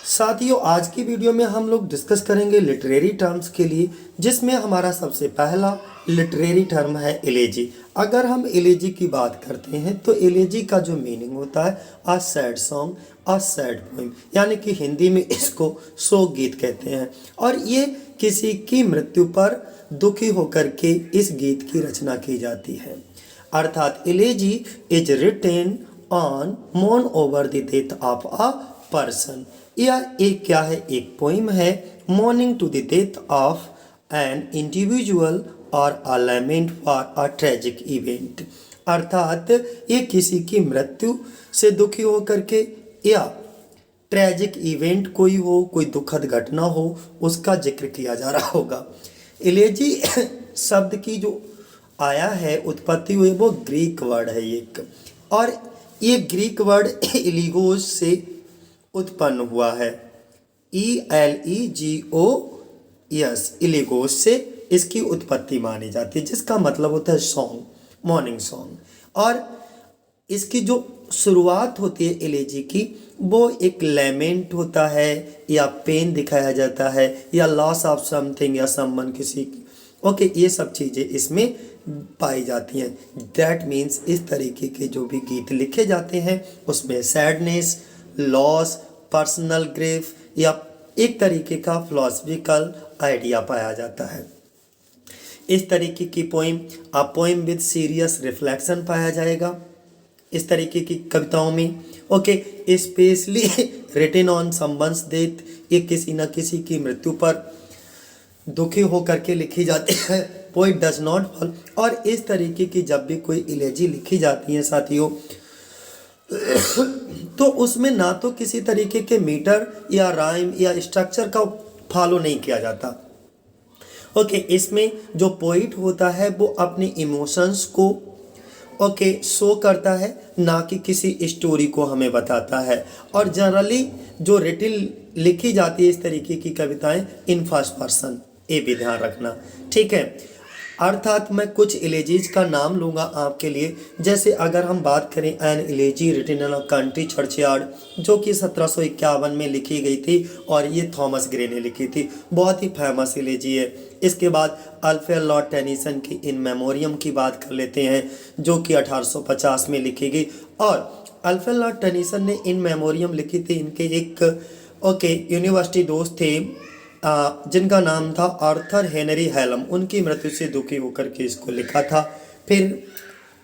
साथियों, आज की वीडियो में हम लोग डिस्कस करेंगे लिटरेरी टर्म्स के लिए, जिसमें हमारा सबसे पहला लिटरेरी टर्म है एलेजी। अगर हम एलेजी की बात करते हैं तो एलेजी का जो मीनिंग होता है a sad song, a sad poem, यानी कि हिंदी में इसको शोक गीत कहते हैं। और ये किसी की मृत्यु पर दुखी होकर के इस गीत की रचना की जाती है। अर्थात elegy is written on mourn over the death of a person. यह एक क्या है, एक पोइम है mourning to the death of an individual और a lament for a tragic event. अर्थात ये किसी की मृत्यु से दुखी होकर के या ट्रेजिक इवेंट कोई हो, कोई दुखद घटना हो, उसका जिक्र किया जा रहा होगा। एलेजी शब्द की जो आया है, उत्पत्ति हुई, वो ग्रीक वर्ड है एक, और ये ग्रीक वर्ड इलिगोस से उत्पन्न हुआ है। ELEGOS, इलिगोस से इसकी उत्पत्ति मानी जाती है, जिसका मतलब होता है सॉन्ग, मॉर्निंग सॉन्ग। और इसकी जो शुरुआत होती है एलेजी की, वो एक लेमेंट होता है या पेन दिखाया जाता है या लॉस ऑफ समथिंग या समवन, किसी की, ओके, ये सब चीज़ें इसमें पाई जाती हैं। दैट मीन्स इस तरीके के जो भी गीत लिखे जाते हैं उसमें सैडनेस, लॉस, पर्सनल ग्रीफ या एक तरीके का फिलोसफिकल आइडिया पाया जाता है। इस तरीके की poem, a poem with serious reflection पाया जाएगा इस तरीके की कविताओं में। Okay, specially written on someone's death, ये किसी न किसी की मृत्यु पर दुखी होकर के लिखी जाती है। Poet does not fall. और इस तरीके की जब भी कोई इलेजी लिखी जाती है साथियों, तो उसमें ना तो किसी तरीके के मीटर या राइम या स्ट्रक्चर का फॉलो नहीं किया जाता। ओके, इसमें जो पोइट होता है वो अपने इमोशंस को शो करता है, ना कि किसी स्टोरी को हमें बताता है। और जनरली जो रिटिल लिखी जाती है इस तरीके की कविताएं इन फर्स्ट पर्सन, ये भी ध्यान रखना, ठीक है। अर्थात मैं कुछ इलेजीज का नाम लूँगा आपके लिए। जैसे अगर हम बात करें an elegy written in a country churchyard, जो कि 1751 में लिखी गई थी और ये थॉमस ग्रे ने लिखी थी, बहुत ही फेमस इलेजी है। इसके बाद अल्फ्रेड लॉर्ड टेनिसन की इन मेमोरियम की बात कर लेते हैं, जो कि 1850 में लिखी गई। और अल्फ्रेड लॉर्ड टेनिसन ने इन मेमोरियम लिखी थी, इनके एक यूनिवर्सिटी दोस्त थे जिनका नाम था आर्थर हेनरी हेलम, उनकी मृत्यु से दुखी होकर के इसको लिखा था। फिर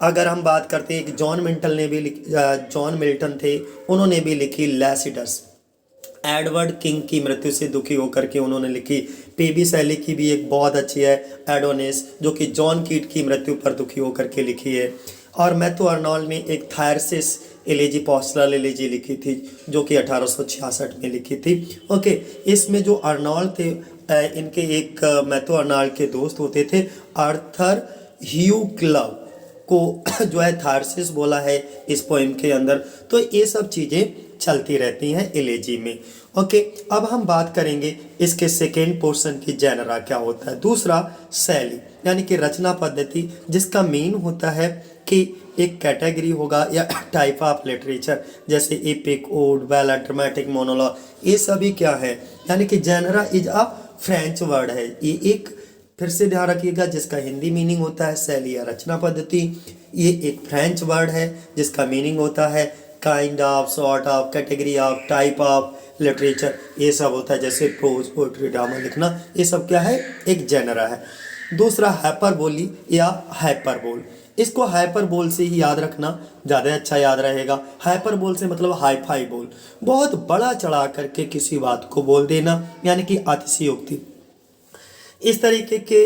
अगर हम बात करते हैं कि जॉन मिल्टन थे, उन्होंने भी लिखी लैसिडस। एडवर्ड किंग की मृत्यु से दुखी होकर के उन्होंने लिखी। पीबी शैली की भी एक बहुत अच्छी है एडोनिस, जो कि जॉन कीट की मृत्यु पर दुखी होकर के लिखी है। और मैथ्यू अर्नोल्ड ने एक थायरसिस एलेजी, पोस्टरल एलेजी लिखी थी, जो कि 1866 में लिखी थी। ओके, इसमें जो अर्नोल्ड थे, इनके एक मैथ्यू अर्नोल्ड के दोस्त होते थे, आर्थर ह्यू क्लब को जो है थायरसिस बोला है इस पोएम के अंदर। तो ये सब चीज़ें चलती रहती हैं एलेजी में। ओके, अब हम बात करेंगे इसके सेकेंड पोर्शन की, जेनरा क्या होता है। दूसरा शैली, यानी कि रचना पद्धति, जिसका मीन होता है कि एक कैटेगरी होगा या टाइप ऑफ लिटरेचर, जैसे epic, ode, ballad, dramatic, monologue, ये सभी क्या है, यानी कि genre is a French word है। ये एक, फिर से ध्यान रखिएगा, जिसका हिंदी मीनिंग होता है शैली या रचना पद्धति। ये एक फ्रेंच वर्ड है जिसका मीनिंग होता है kind of, sort of, category of, type of literature, ये सब होता है। जैसे प्रोज, पोएट्री, ड्रामा लिखना, ये सब क्या है, एक जेनरा है। दूसरा हाइपरबोली या हाइपरबोल, इसको हाइपरबोल से ही याद रखना ज़्यादा अच्छा याद रहेगा। हाइपरबोल से मतलब हाई फाई बोल, बहुत बड़ा चढ़ा करके किसी बात को बोल देना, यानी कि अतिशयोक्ति। इस तरीके के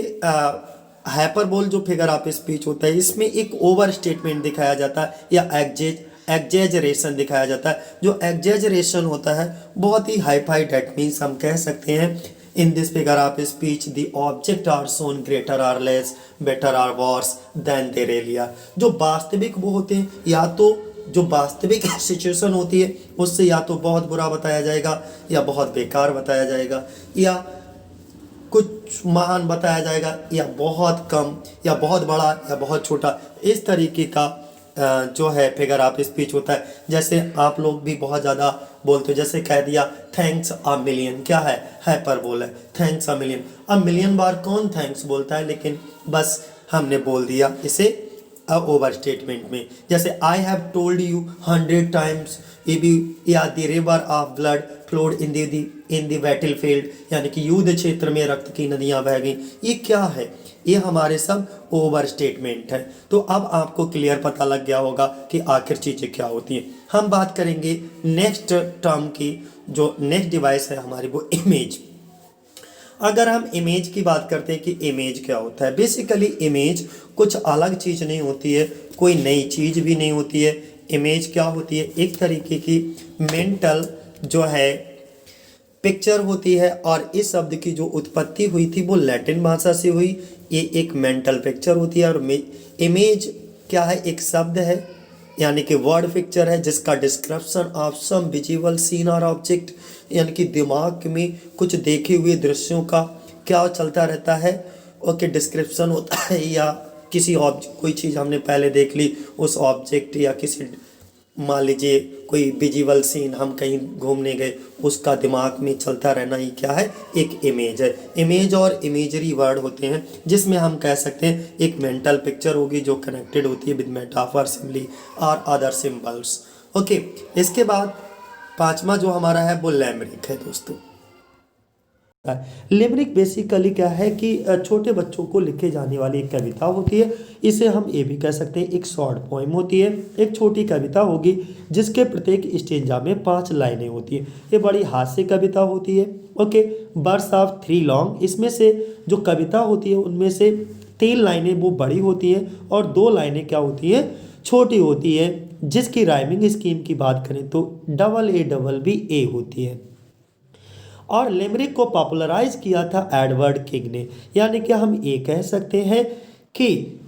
हाइपरबोल जो फिगर ऑफ स्पीच होता है, इसमें एक ओवर स्टेटमेंट दिखाया जाता है या एग्जेजरेशन दिखाया जाता है। जो एग्जेजरेशन होता है बहुत ही हाई फाई, डेट मीन्स हम कह सकते हैं in this figure of speech the object are shown greater or less, better or worse than they really are. जो वास्तविक वो होते हैं, या तो जो वास्तविक सिचुएशन होती है उससे या तो बहुत बुरा बताया जाएगा या बहुत बेकार बताया जाएगा, या कुछ महान बताया जाएगा, या बहुत कम, या बहुत बड़ा, या बहुत छोटा। इस तरीके का जो है फिगर ऑफ स्पीच होता है। जैसे आप लोग भी बहुत ज़्यादा बोलते हो, जैसे कह दिया थैंक्स अ मिलियन, क्या है, हाइपरबोल है, थैंक्स अ मिलियन। अब मिलियन बार कौन थैंक्स बोलता है, लेकिन बस हमने बोल दिया इसे ओवर स्टेटमेंट में। जैसे I have told you 100 times या the river of blood flowed in the battle field, यानी कि युद्ध क्षेत्र में रक्त की नदियां बह गई। ये क्या है, ये हमारे सब ओवर स्टेटमेंट है। तो अब आपको क्लियर पता लग गया होगा कि आखिर चीज़ें क्या होती हैं। हम बात करेंगे नेक्स्ट टर्म की, जो नेक्स्ट डिवाइस है हमारी वो इमेज। अगर हम इमेज की बात करते हैं कि इमेज क्या होता है, बेसिकली इमेज कुछ अलग चीज़ नहीं होती है, कोई नई चीज़ भी नहीं होती है। इमेज क्या होती है, एक तरीके की मेंटल जो है पिक्चर होती है। और इस शब्द की जो उत्पत्ति हुई थी वो लैटिन भाषा से हुई। ये एक मेंटल पिक्चर होती है। और इमेज क्या है, एक शब्द है, यानी कि वर्ड पिक्चर है, जिसका description of some visible scene और ऑब्जेक्ट, यानी कि दिमाग में कुछ देखे हुए दृश्यों का क्या चलता रहता है, ओके, डिस्क्रिप्शन होता है। या किसी ऑब्जेक्ट, कोई चीज़ हमने पहले देख ली, उस ऑब्जेक्ट या किसी, मान लीजिए कोई विजिबल सीन, हम कहीं घूमने गए, उसका दिमाग में चलता रहना ही क्या है, एक इमेज है। इमेज और इमेजरी वर्ड होते हैं, जिसमें हम कह सकते हैं एक मेंटल पिक्चर होगी जो कनेक्टेड होती है विद मेटाफर, सिम्बली और अदर सिंबल्स। ओके, इसके बाद पांचवा जो हमारा है वो लिमरिक है दोस्तों। लिमरिक बेसिकली क्या है कि छोटे बच्चों को लिखे जाने वाली एक कविता होती है। इसे हम ये भी कह सकते हैं एक शॉर्ट पोइम होती है, एक छोटी कविता होगी जिसके प्रत्येक स्टेंजा में 5 लाइनें होती है। ये बड़ी हास्य कविता होती है। ओके, वर्ड्स ऑफ 3 लॉन्ग, इसमें से जो कविता होती है उनमें से 3 लाइनें वो बड़ी होती हैं और 2 लाइनें क्या होती है, छोटी होती है। जिसकी राइमिंग स्कीम की बात करें तो AA होती है। और लिमरिक को पॉपुलराइज किया था एडवर्ड किंग ने। यानी कि हम ये कह सकते हैं कि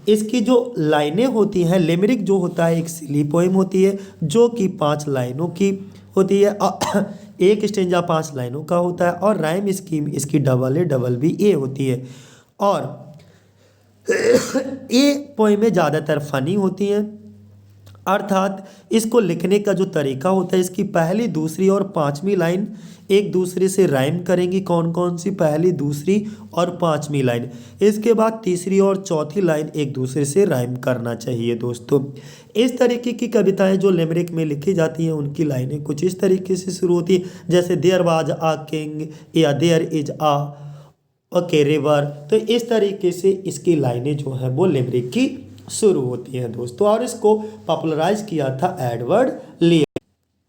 इसकी जो लाइनें होती हैं, लिमरिक जो होता है एक सिली पोएम होती है जो कि 5 लाइनों की होती है। एक स्टेंजा 5 लाइनों का होता है और राइम स्कीम इसकी AA होती है। और ये पोएमें ज़्यादातर फनी होती हैं, अर्थात इसको लिखने का जो तरीका होता है, इसकी पहली, दूसरी और 5वीं लाइन एक दूसरे से राइम करेंगी। कौन कौन सी, पहली, दूसरी और 5वीं लाइन। इसके बाद तीसरी और चौथी लाइन एक दूसरे से राइम करना चाहिए दोस्तों। इस तरीके की कविताएं जो लिमरिक में लिखी जाती हैं, उनकी लाइनें कुछ इस तरीके से शुरू होती हैं, जैसे देयर वाज आ किंग या there is a okay river. तो इस तरीके से इसकी लाइनें जो हैं वो लिमरिक की शुरू होती हैं दोस्तों। और इसको पॉपुलराइज किया था एडवर्ड ली।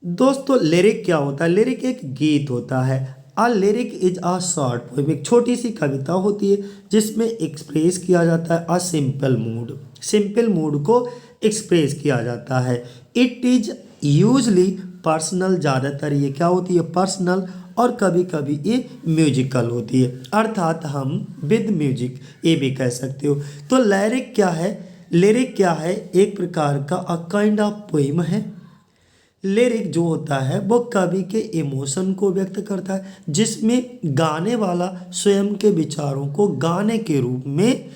दोस्तों लिरिक क्या होता है, लिरिक एक गीत होता है। A lyric is a short poem, एक छोटी सी कविता होती है जिसमें एक्सप्रेस किया जाता है a simple mood, simple mood को एक्सप्रेस किया जाता है। इट इज यूजली पर्सनल, ज़्यादातर ये क्या होती है, पर्सनल, और कभी कभी ये म्यूजिकल होती है, अर्थात हम विद म्यूजिक ये भी कह सकते हो। तो लिरिक क्या है, लिरिक क्या है, एक प्रकार का अ काइंड ऑफ पोइम है। लिरिक जो होता है वो कवि के इमोशन को व्यक्त करता है, जिसमें गाने वाला स्वयं के विचारों को गाने के रूप में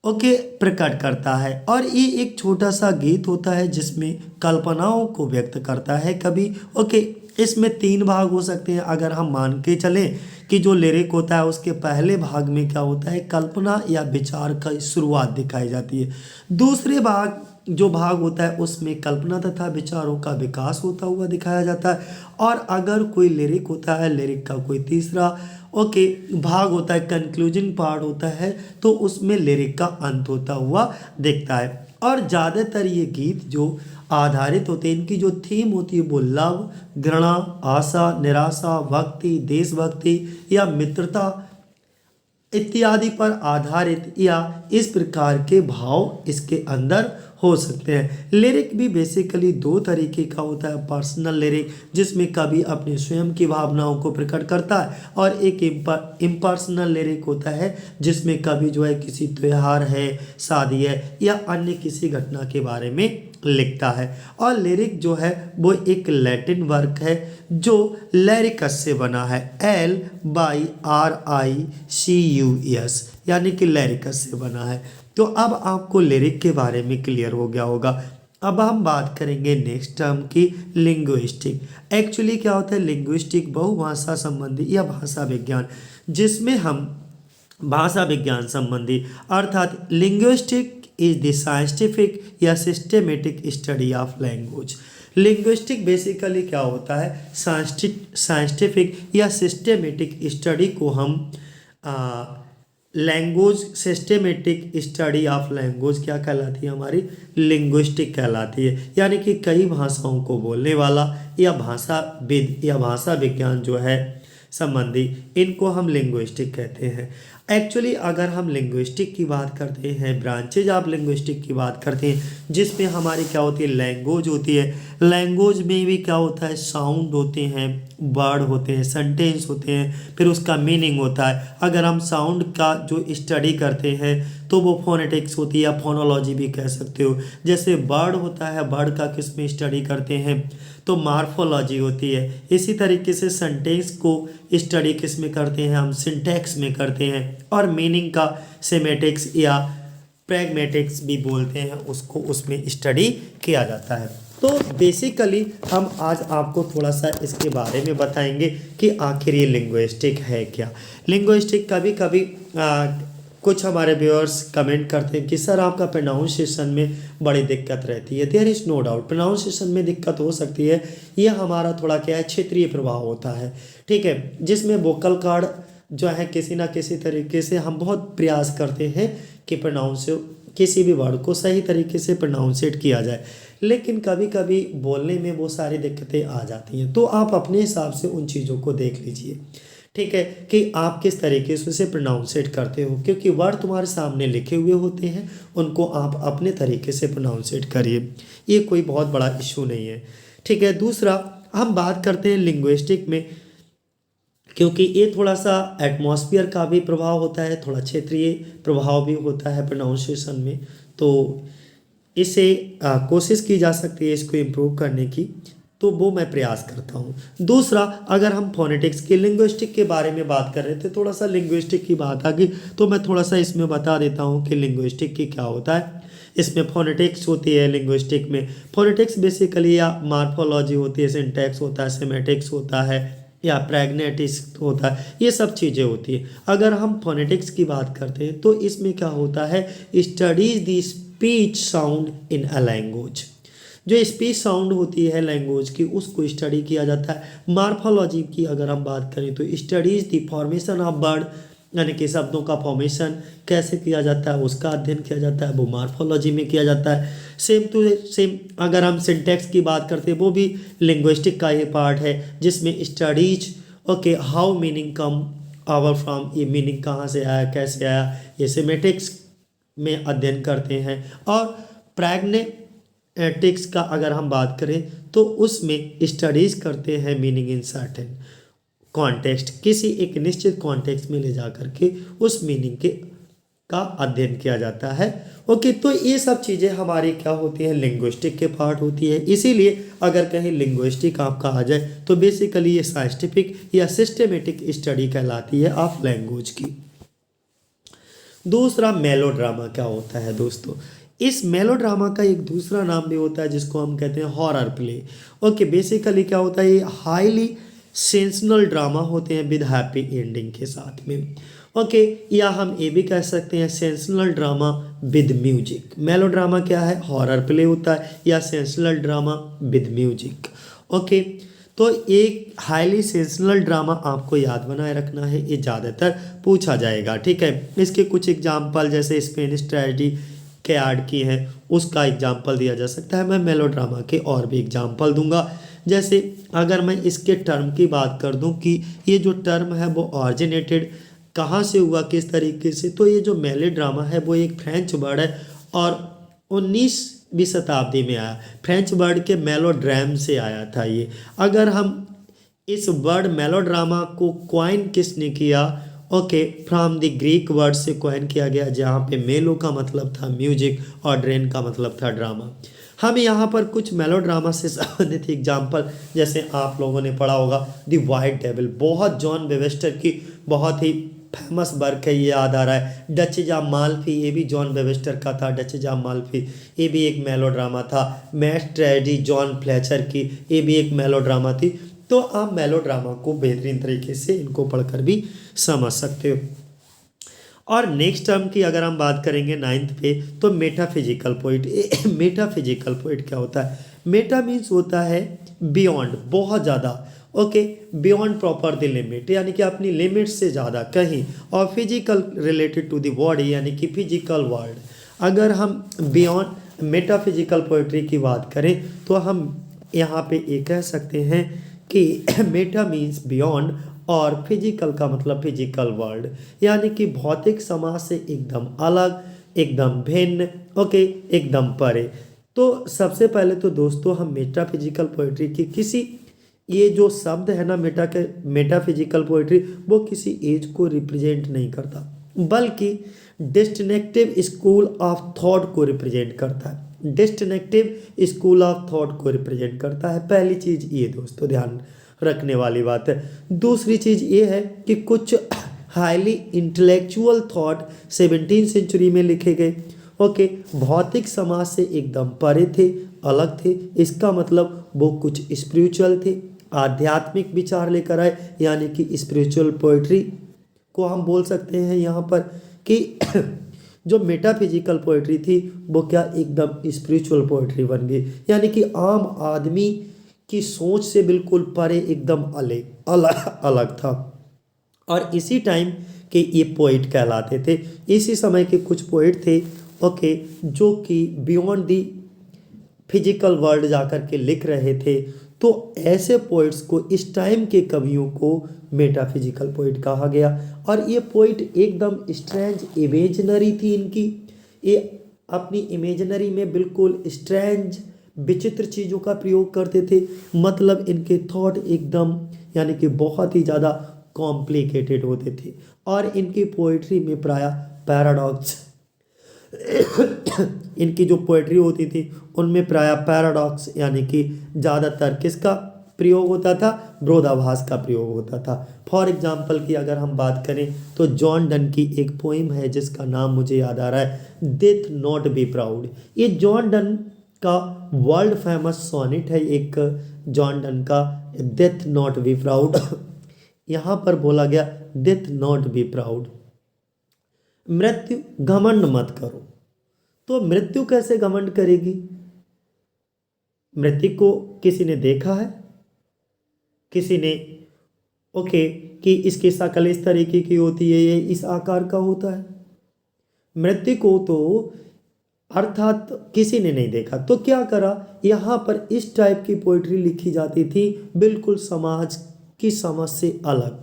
प्रकट करता है। और ये एक छोटा सा गीत होता है जिसमें कल्पनाओं को व्यक्त करता है कवि। इसमें 3 भाग हो सकते हैं। अगर हम मान के चलें कि जो लिरिक होता है उसके पहले भाग में क्या होता है, कल्पना या विचार का शुरुआत दिखाई जाती है। दूसरे जो भाग होता है उसमें कल्पना तथा विचारों का विकास होता हुआ दिखाया जाता है। और अगर कोई लिरिक होता है, लिरिक का कोई तीसरा भाग होता है, कंक्लूजन पार्ट होता है, तो उसमें लिरिक का अंत होता हुआ दिखता है। और ज़्यादातर ये गीत जो आधारित होते हैं, इनकी जो थीम होती है वो लव, घृणा, आशा, निराशा, भक्ति, देशभक्ति या मित्रता इत्यादि पर आधारित या इस प्रकार के भाव इसके अंदर हो सकते हैं। लिरिक भी बेसिकली 2 तरीके का होता है, पर्सनल लिरिक जिसमें कवि अपने स्वयं की भावनाओं को प्रकट करता है, और एक इम्पर्सनल लिरिक होता है जिसमें कवि जो है किसी त्यौहार है, शादी है या अन्य किसी घटना के बारे में लिखता है। और लिरिक जो है वो एक लैटिन वर्क है जो लैरिकस से बना है, LYRICUS, यानी कि लैरिकस से बना है। तो अब आपको लिरिक के बारे में क्लियर हो गया होगा अब हम बात करेंगे नेक्स्ट टर्म की, लिंग्विस्टिक। एक्चुअली क्या होता है लिंग्विस्टिक, बहुभाषा संबंधी या भाषा विज्ञान, जिसमें हम भाषा विज्ञान संबंधी अर्थात लिंग्विस्टिक इज द साइंटिफिक या systematic study of language. Linguistic basically क्या होता है, साइंटिफिक या सिस्टेमेटिक स्टडी को हम language, systematic study of language क्या कहलाती है हमारी, लिंग्विस्टिक कहलाती है। यानी कि कई भाषाओं को बोलने वाला या भाषाविद या भाषा विज्ञान जो है संबंधी, इनको हम लिंग्विस्टिक कहते हैं। एक्चुअली अगर हम लिंग्विस्टिक की बात करते हैं, ब्रांचेज ऑफ लिंग्विस्टिक की बात करते हैं, जिसमें हमारी क्या होती है, लैंग्वेज होती है। लैंग्वेज में भी क्या होता है, साउंड होते हैं, वर्ड होते हैं, सेंटेंस होते हैं, फिर उसका मीनिंग होता है। अगर हम साउंड का जो स्टडी करते हैं तो वो फोनेटिक्स होती है या फोनोलॉजी भी कह सकते हो। जैसे वर्ड होता है, वर्ड का किस में स्टडी करते हैं तो मार्फोलॉजी होती है। इसी तरीके से सेंटेंस को स्टडी किस में करते हैं, हम सिंटैक्स में करते हैं। और मीनिंग का सेमेटिक्स या प्रैग्मेटिक्स भी बोलते हैं, उसको उसमें स्टडी किया जाता है। तो बेसिकली हम आज आपको थोड़ा सा इसके बारे में बताएंगे कि आखिर ये लिंग्विस्टिक है क्या। लिंग्विस्टिक कभी कभी कुछ हमारे व्यूअर्स कमेंट करते हैं कि सर आपका प्रोनाउंसिएशन में बड़ी दिक्कत रहती है। There is no doubt pronunciation में दिक्कत हो सकती है, ये हमारा थोड़ा क्या है, क्षेत्रीय प्रभाव होता है, ठीक है, जिसमें वोकल कार्ड जो है किसी ना किसी तरीके से हम बहुत प्रयास करते हैं कि किसी भी वर्ड को सही तरीके से प्रोनाउंसिएट किया जाए, लेकिन कभी कभी बोलने में वो सारी दिक्कतें आ जाती हैं। तो आप अपने हिसाब से उन चीज़ों को देख लीजिए, ठीक है, कि आप किस तरीके से उसे प्रोनाउंसिएट करते हो, क्योंकि वर्ड तुम्हारे सामने लिखे हुए होते हैं, उनको आप अपने तरीके से प्रोनाउंसिएट करिए, ये कोई बहुत बड़ा इशू नहीं है, ठीक है। दूसरा हम बात करते हैं लिंग्विस्टिक में, क्योंकि ये थोड़ा सा एटमॉस्फेयर का भी प्रभाव होता है, थोड़ा क्षेत्रीय प्रभाव भी होता है प्रोनाउंसिएशन में, तो इसे कोशिश की जा सकती है इसको इम्प्रूव करने की, तो वो मैं प्रयास करता हूँ। दूसरा अगर हम फोनेटिक्स के लिंग्विस्टिक के बारे में बात कर रहे थे, थोड़ा सा लिंग्विस्टिक की बात आ गई तो मैं थोड़ा सा इसमें बता देता हूँ कि लिंग्विस्टिक की क्या होता है। इसमें फोनेटिक्स होती है लिंग्विस्टिक में, फोनेटिक्स बेसिकली या मार्फोलॉजी होती है, सिंटैक्स होता है, सेमेटिक्स होता है या प्रैग्मेटिक्स होता है, ये सब चीज़ें होती है। अगर हम फोनेटिक्स की बात करते हैं तो इसमें क्या होता है, studies the speech sound in a language. जो स्पीच साउंड होती है लैंग्वेज की, उसको स्टडी किया जाता है। मार्फोलॉजी की अगर हम बात करें तो studies the formation of word, यानी कि शब्दों का फॉर्मेशन कैसे किया जाता है उसका अध्ययन किया जाता है, वो मार्फोलॉजी में किया जाता है। सेम टू सेम अगर हम सिंटैक्स की बात करते हैं, वो भी लिंग्विस्टिक का ही पार्ट है, जिसमें studies okay how meaning come our from, ये मीनिंग कहाँ से आया, कैसे आया, ये सेमेटिक्स में अध्ययन करते हैं। और प्रैग्मेटिक्स का अगर हम बात करें तो उसमें स्टडीज़ करते हैं मीनिंग इन सर्टेन कॉन्टेक्स्ट, किसी एक निश्चित कॉन्टेक्स्ट में ले जा करके उस मीनिंग के का अध्ययन किया जाता है। ओके, तो ये सब चीज़ें हमारी क्या होती हैं, लिंग्विस्टिक के पार्ट होती है। इसीलिए अगर कहीं लिंग्विस्टिक आपका आ जाए तो बेसिकली ये साइंटिफिक या सिस्टेमेटिक स्टडी कहलाती है ऑफ लैंग्वेज की। दूसरा मेलोड्रामा क्या होता है दोस्तों, इस मेलोड्रामा का एक दूसरा नाम भी होता है जिसको हम कहते हैं हॉरर प्ले। ओके, बेसिकली क्या होता है, ये हाईली सेंसनल ड्रामा होते हैं विद हैप्पी एंडिंग के साथ में। ओके, या हम ये भी कह सकते हैं सेंसनल ड्रामा विद म्यूजिक। मेलोड्रामा क्या है, हॉरर प्ले होता है या सेंसनल ड्रामा विद म्यूजिक। ओके, तो एक हाईली सेंसनल ड्रामा आपको याद बनाए रखना है, ये ज़्यादातर पूछा जाएगा, ठीक है। इसके कुछ एग्जाम्पल जैसे स्पेनिश ट्रेजेडी के ऐड की है, उसका एग्जाम्पल दिया जा सकता है। मैं मेलोड्रामा के और भी एग्जाम्पल दूंगा। जैसे अगर मैं इसके टर्म की बात कर दूं कि ये जो टर्म है वो ऑरिजिनेटेड कहाँ से हुआ, किस तरीके से, तो ये जो मेलोड्रामा है वो एक फ्रेंच वर्ड है और 19वीं शताब्दी में आया। फ्रेंच वर्ड के मेलोड्राम से आया था ये। अगर हम इस वर्ड मेलोड्रामा को क्वाइन किसने किया, okay, from the Greek word से क्वाइन किया गया, जहाँ पे मेलो का मतलब था म्यूजिक और ड्रेन का मतलब था ड्रामा। हम यहाँ पर कुछ मेलोड्रामा से संबंधित एग्जाम्पल, जैसे आप लोगों ने पढ़ा होगा द वाइट डेविल, बहुत जॉन वेबस्टर की बहुत ही फेमस वर्क है, ये याद आ रहा है डचेज ऑफ माल्फी, ये भी जॉन वेबस्टर का था। डचेज ऑफ माल्फी ये भी एक मेलोड्रामा था। मैड ट्रेजेडी जॉन फ्लेचर की, ये भी एक मेलोड्रामा थी। तो आप मेलोड्रामा को बेहतरीन तरीके से इनको पढ़कर भी समझ सकते हो। और नेक्स्ट टर्म की अगर हम बात करेंगे 9th पे, तो मेटाफिजिकल पोइट। मेटाफिजिकल पोइट क्या होता है? मेटा मीन्स होता है बियॉन्ड, बहुत ज़्यादा, okay, beyond proper the limit, यानी कि अपनी लिमिट से ज़्यादा कहीं, और physical related to the body, यानी कि फिजिकल वर्ल्ड। अगर हम बियॉन्ड मेटाफिजिकल पोइट्री की बात करें तो हम यहाँ पे ये कह सकते हैं कि मेटा मीन्स बियॉन्ड, और फिजिकल का मतलब फिजिकल वर्ल्ड, यानी कि भौतिक समाज से एकदम अलग, एकदम भिन्न, ओके, एकदम परे। तो सबसे पहले तो दोस्तों हम मेटाफिजिकल पोइट्री की किसी, ये जो शब्द है ना मेटाफिजिकल पोइट्री, वो किसी एज को रिप्रेजेंट नहीं करता, बल्कि डिस्टिंक्टिव स्कूल ऑफ थॉट को रिप्रेजेंट करता है। डिस्टिंक्टिव स्कूल ऑफ थॉट को रिप्रेजेंट करता है। पहली चीज़ ये दोस्तों ध्यान रखने वाली बात है। दूसरी चीज़ ये है कि कुछ highly intellectual thought 17th century में लिखे गए, ओके, भौतिक समाज से एकदम परे थे, अलग थे। इसका मतलब वो कुछ स्पिरिचुअल थे, आध्यात्मिक विचार लेकर आए, यानी कि स्पिरिचुअल पोइट्री को हम बोल सकते हैं यहाँ पर कि जो मेटाफिजिकल पोइट्री थी वो क्या एकदम स्पिरिचुअल पोइट्री बन गई, यानी कि आम आदमी की सोच से बिल्कुल परे, एकदम अलग था। और इसी टाइम के ये पोइट कहलाते थे। इसी समय के कुछ पोइट थे, ओके, जो कि बियॉन्ड दी फिजिकल वर्ल्ड जाकर के लिख रहे थे। तो ऐसे पोइट्स को, इस टाइम के कवियों को मेटाफिजिकल पोइट कहा गया। और ये पोइट एकदम स्ट्रेंज इमेजिनरी थी इनकी, ये अपनी इमेजिनरी में बिल्कुल स्ट्रेंज विचित्र चीज़ों का प्रयोग करते थे। मतलब इनके थॉट एकदम, यानी कि बहुत ही ज़्यादा कॉम्प्लिकेटेड होते थे। और इनकी पोइट्री में प्रायः पैराडॉक्स इनकी जो पोइट्री होती थी उनमें प्रायः पैराडॉक्स, यानी कि ज़्यादातर किसका प्रयोग होता था? विरोधाभास का प्रयोग होता था। फॉर एग्जाम्पल की अगर हम बात करें तो जॉन डन की एक पोइम है जिसका नाम मुझे याद आ रहा है, डेथ नॉट बी प्राउड। ये जॉन डन का वर्ल्ड फेमस सोनेट है, एक जॉन डन का, डेथ नॉट बी प्राउड। यहाँ पर बोला गया डेथ नॉट बी प्राउड, मृत्यु घमंड मत करो। तो मृत्यु कैसे घमंड करेगी? मृत्यु को किसी ने देखा है? किसी ने, ओके, कि इसकी शक्ल इस तरीके की होती है, ये इस आकार का होता है? मृत्यु को तो अर्थात किसी ने नहीं देखा। तो क्या करा, यहाँ पर इस टाइप की पोइट्री लिखी जाती थी, बिल्कुल समाज की समझ से अलग।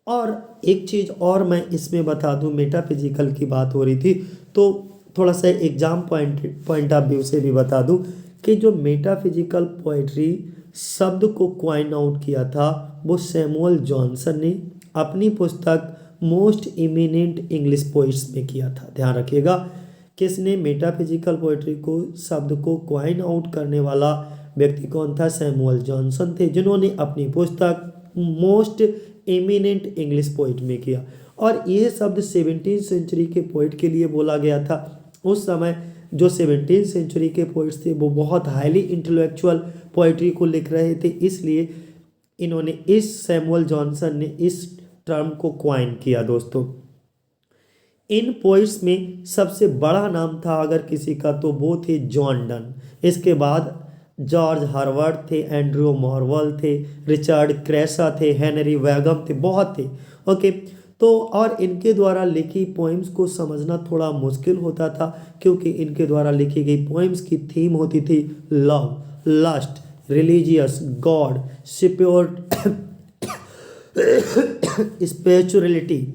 और एक चीज़ और मैं इसमें बता दूं, मेटाफिजिकल की बात हो रही थी तो थोड़ा सा एग्जाम पॉइंट ऑफ व्यू से भी बता दूं कि जो मेटाफिजिकल पोइट्री शब्द को क्वाइन आउट किया था वो सैमुअल जॉनसन ने अपनी पुस्तक मोस्ट इमिनेंट इंग्लिश पोइट्स में किया था। ध्यान रखिएगा, किसने मेटाफिजिकल पोइट्री को, शब्द को क्वाइन आउट करने वाला व्यक्ति कौन था? सैमुअल जॉनसन थे, जिन्होंने अपनी पुस्तक मोस्ट एमिनेंट इंग्लिश पोइट में किया। और यह शब्द 17th सेंचुरी के पोइट के लिए बोला गया था। उस समय जो 17th सेंचुरी के पोइट्स थे वो बहुत हाईली इंटेलेक्चुअल पोइट्री को लिख रहे थे, इसलिए इन्होंने, इस सैमुअल जॉनसन ने इस टर्म को क्वाइन किया। दोस्तों, इन पोइट्स में सबसे बड़ा नाम था अगर किसी का तो वो थे जॉन डन। इसके बाद जॉर्ज हार्वर्ड थे, एंड्रू मॉरवेल थे, रिचर्ड क्रेसा थे, हेनरी वैगम थे, बहुत थे, ओके। तो और इनके द्वारा लिखी पोइम्स को समझना थोड़ा मुश्किल होता था, क्योंकि इनके द्वारा लिखी गई पोइम्स की थीम होती थी love, lust, religious, god, spirituality,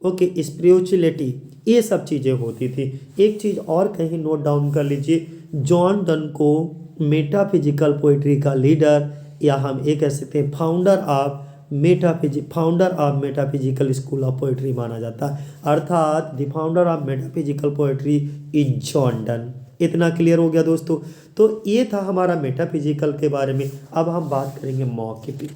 okay, spirituality, ये सब चीज़ें होती थी। एक चीज़ और कहीं नोट डाउन कर लीजिए, जॉन डन को मेटाफिजिकल पोइट्री का लीडर, या हम ये कह सकते हैं founder of metaphysical school of poetry माना जाता है। अर्थात the founder of metaphysical poetry is John Donne. इतना क्लियर हो गया दोस्तों। तो ये था हमारा मेटाफिजिकल के बारे में। अब हम बात करेंगे मॉक एपिक।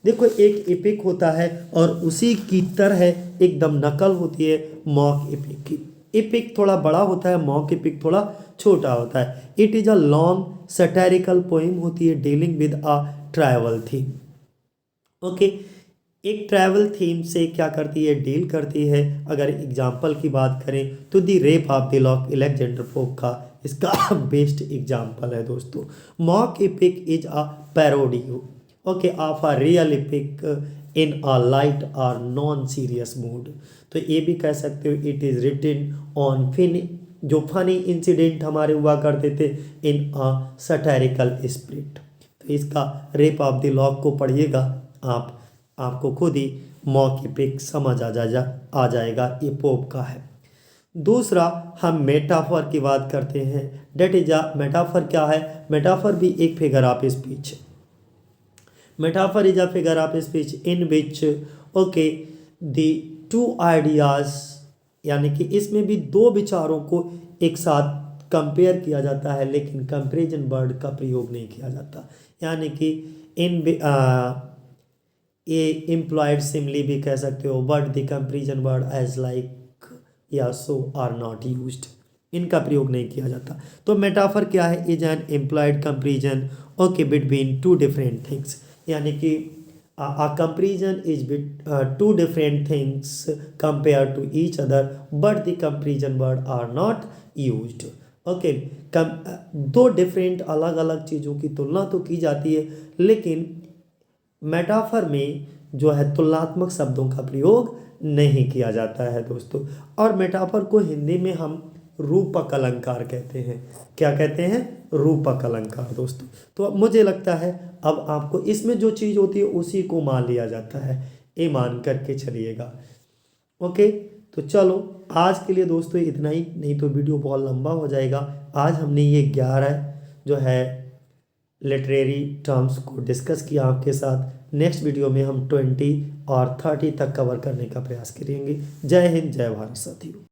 देखो एक एपिक होता है और उसी की तरह एकदम नकल होती है मॉक एपिक की। एपिक थोड़ा बड़ा होता है, मॉक एपिक थोड़ा छोटा होता है। It is a long satirical poem होती है dealing with a travel theme. Okay, एक ट्रैवल थीम से क्या करती है, डील करती है। अगर एग्जाम्पल की बात करें तो the rape of the lock Alexander Pope का इसका बेस्ट एग्जाम्पल है दोस्तों। Mock epic is a parody okay of a real epic in a light और नॉन सीरियस मूड। तो ये भी कह सकते हो it is written on fun, जो फनी इंसिडेंट हमारे हुआ करते थे इन अ सटैरिकल स्पिरिट। तो इसका रेप ऑफ द लॉक को पढ़िएगा आप, आपको खुद ही मॉक एपिक समझ आ जाएगा ये पोप का है। दूसरा हम मेटाफर की बात करते हैं। डेट इज अ मेटाफर क्या है, मेटाफर भी एक figure of speech. Metaphor is a figure of speech in which okay the two ideas, यानी कि इसमें भी दो विचारों को एक साथ कंपेयर किया जाता है लेकिन कंपेरिजन वर्ड का प्रयोग नहीं किया जाता। यानी कि इन ये इम्प्लॉयड सिमली भी कह सकते हो, but the comparison word as like या सो आर नॉट यूज्ड, इनका प्रयोग नहीं किया जाता। तो मेटाफर क्या है, is an employed comparison okay between two different things, यानी कि a comparison is two different things compared to each other but the comparison word are not used। Okay, दो डिफरेंट अलग अलग चीज़ों की तुलना तो की जाती है लेकिन मेटाफर में जो है तुलनात्मक शब्दों का प्रयोग नहीं किया जाता है दोस्तों। और मेटाफर को हिंदी में हम रूपक अलंकार कहते हैं। क्या कहते हैं, रूपक अलंकार दोस्तों। तो मुझे लगता है अब आपको इसमें जो चीज़ होती है उसी को मान लिया जाता है, ये मान करके चलिएगा। ओके, तो चलो आज के लिए दोस्तों इतना ही, नहीं तो वीडियो बहुत लंबा हो जाएगा। आज हमने ये 11 जो है लिटरेरी टर्म्स को डिस्कस किया आपके साथ। नेक्स्ट वीडियो में हम 20 और 30 तक कवर करने का प्रयास करेंगे। जय हिंद, जय भारत साथियों।